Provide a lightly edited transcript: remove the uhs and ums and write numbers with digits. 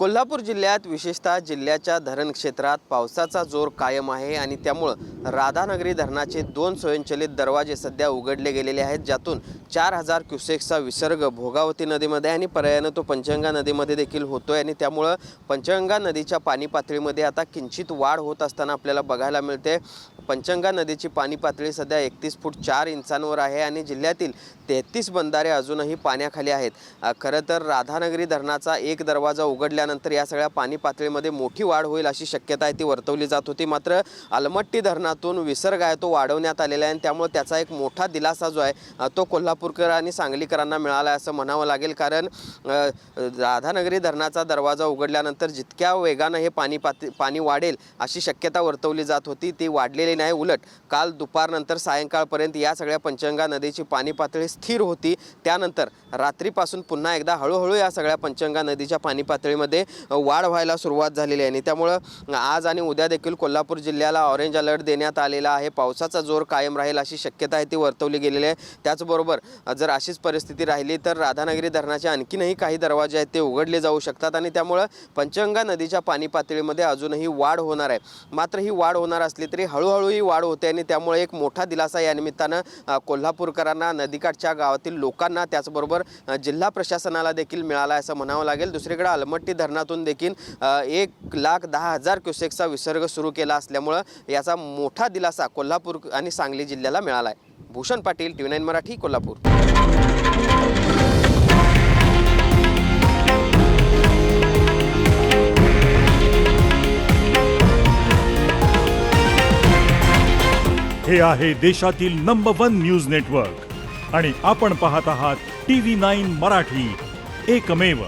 कोल्हापूर जिल्ह्यात विशेषतः जिल्ह्याच्या धरण क्षेत्रात पावसाचा जोर कायम आहे आणि त्यामुळे राधानगरी धरणाचे 2 स्वयंचलित दरवाजे सध्या उघडले गेलेले आहेत, ज्यातून 4000 क्युसेक्सचा विसर्ग भोगावती नदीमध्ये आणि पर्यायाने तो पंचगंगा नदीमध्ये देखील होतोय आणि त्यामुळे पंचगंगा नदीच्या पाणी पातळीमध्ये आता किंचित वाढ होत असताना आपल्याला बघायला मिळते। पंचगंगा नदीची पाणी पातळी सध्या 31 फूट 4 इंचांवर आहे आणि जिल्ह्यातील 33 बंधारे अजूनही पाण्याखाली आहेत। खरं तर राधानगरी धरणाचा एक दरवाजा उघडल्यानंतर या सगळ्या पाणी पातळीमध्ये मोठी वाढ होईल अशी शक्यता आहे ती वर्तवली जात होती, मात्र अलमट्टी धरणातून विसर्ग आहे तो वाढवण्यात आलेला आहे आणि त्यामुळे त्याचा एक मोठा दिलासा जो आहे तो कोल्हापूरकर आणि सांगलीकरांना मिळाला आहे असं म्हणावं लागेल। कारण राधानगरी धरणाचा दरवाजा उघडल्यानंतर जितक्या वेगाने हे पाणी वाढेल अशी शक्यता वर्तवली जात होती ती वाढलेली नाही, उलट काल दुपारनंतर सायंकाळपर्यंत या सगळ्या पंचगंगा नदीची पाणी पातळी स्थिर होती। त्यानंतर रात्रीपासून पुन्हा एकदा हळूहळू या सगळ्या पंचगंगा नदीच्या पाणी पातळीमध्ये वाढ व्हायला सुरुवात झालेली आहे आणि त्यामुळे आज आणि उद्या देखील कोल्हापूर जिल्ह्याला ऑरेंज अलर्ट देण्यात आलेला आहे। पावसाचा जोर कायम राहील अशी शक्यता आहे ती वर्तवली गेलेली आहे। त्याचबरोबर जर अशीच परिस्थिती राहिली तर राधानगरी धरणाचे आणखीनही काही दरवाजे आहेत ते उघडले जाऊ शकतात आणि त्यामुळे पंचगंगा नदीच्या पाणी पातळीमध्ये अजूनही वाढ होणार आहे। मात्र ही वाढ होणार असली तरी हळूहळू ही वाढ होते आणि त्यामुळे एक मोठा दिलासा या निमित्तानं कोल्हापूरकरांना, नदीकाठच्या गावातील लोकांना, त्याचबरोबर जिल्हा प्रशासनाला देखील मिळाला असं म्हणावं लागेल। दुसरीकडे अलमट्टी धरणातून देखील 1,10,000 क्युसेक्सचा विसर्ग सुरू केला असल्यामुळे याचा मोठा दिलासा कोल्हापूर आणि सांगली जिल्ह्याला मिळाला आहे। भूषण पाटील, TV9 मराठी, कोल्हापूर। हे आहे देशातील नंबर 1 न्यूज नेटवर्क आणि आपण पाहत आहात TV9 मराठी, एकमेव।